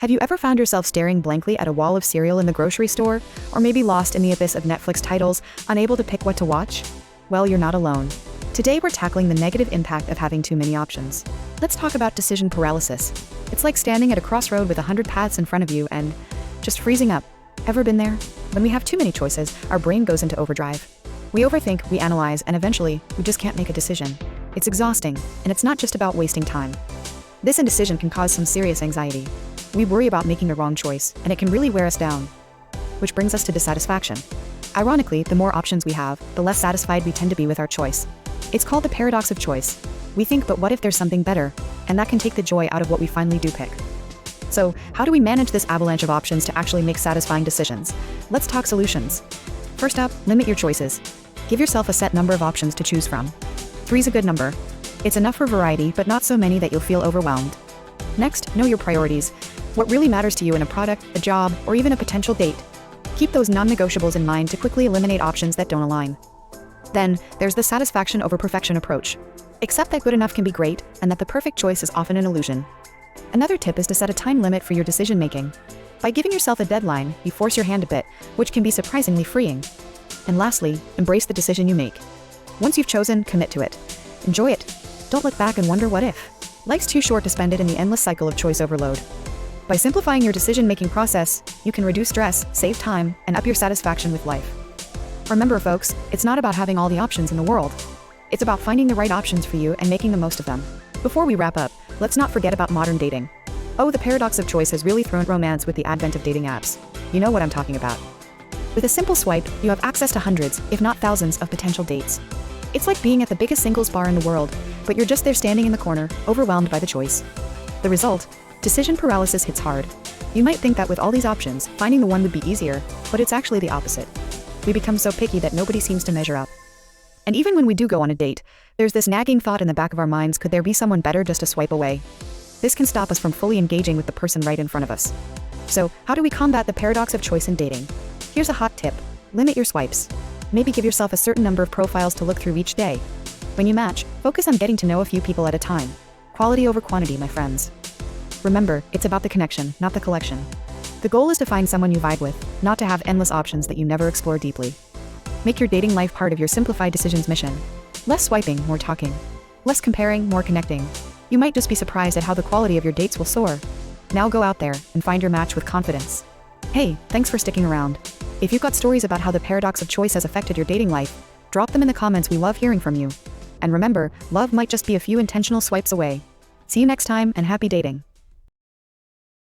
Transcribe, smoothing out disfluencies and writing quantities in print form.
Have you ever found yourself staring blankly at a wall of cereal in the grocery store, or maybe lost in the abyss of Netflix titles, unable to pick what to watch? Well, you're not alone. Today we're tackling the negative impact of having too many options. Let's talk about decision paralysis. It's like standing at a crossroad with 100 paths in front of you and just freezing up. Ever been there? When we have too many choices, our brain goes into overdrive. We overthink, we analyze, and eventually, we just can't make a decision. It's exhausting, and it's not just about wasting time. This indecision can cause some serious anxiety. We worry about making the wrong choice, and it can really wear us down. Which brings us to dissatisfaction. Ironically, the more options we have, the less satisfied we tend to be with our choice. It's called the paradox of choice. We think, but what if there's something better? And that can take the joy out of what we finally do pick. So, how do we manage this avalanche of options to actually make satisfying decisions? Let's talk solutions. First up, limit your choices. Give yourself a set number of options to choose from. 3's a good number. It's enough for variety, but not so many that you'll feel overwhelmed. Next, know your priorities. What really matters to you in a product, a job, or even a potential date. Keep those non-negotiables in mind to quickly eliminate options that don't align. Then, there's the satisfaction over perfection approach. Accept that good enough can be great, and that the perfect choice is often an illusion. Another tip is to set a time limit for your decision-making. By giving yourself a deadline, you force your hand a bit, which can be surprisingly freeing. And lastly, embrace the decision you make. Once you've chosen, commit to it. Enjoy it. Don't look back and wonder what if. Life's too short to spend it in the endless cycle of choice overload. By simplifying your decision-making process, you can reduce stress, save time, and up your satisfaction with life. Remember, folks, it's not about having all the options in the world. It's about finding the right options for you and making the most of them. Before we wrap up, let's not forget about modern dating. Oh, the paradox of choice has really thrown romance with the advent of dating apps. You know what I'm talking about. With a simple swipe, you have access to hundreds, if not thousands, of potential dates. It's like being at the biggest singles bar in the world, but you're just there standing in the corner, overwhelmed by the choice. The result? Decision paralysis hits hard. You might think that with all these options, finding the one would be easier, but it's actually the opposite. We become so picky that nobody seems to measure up. And even when we do go on a date, there's this nagging thought in the back of our minds, could there be someone better just a swipe away? This can stop us from fully engaging with the person right in front of us. So, how do we combat the paradox of choice in dating? Here's a hot tip. Limit your swipes. Maybe give yourself a certain number of profiles to look through each day. When you match, focus on getting to know a few people at a time. Quality over quantity, my friends. Remember, it's about the connection, not the collection. The goal is to find someone you vibe with, not to have endless options that you never explore deeply. Make your dating life part of your simplified decisions mission. Less swiping, more talking. Less comparing, more connecting. You might just be surprised at how the quality of your dates will soar. Now go out there and find your match with confidence. Hey, thanks for sticking around. If you've got stories about how the paradox of choice has affected your dating life, drop them in the comments. We love hearing from you. And remember, love might just be a few intentional swipes away. See you next time, and happy dating.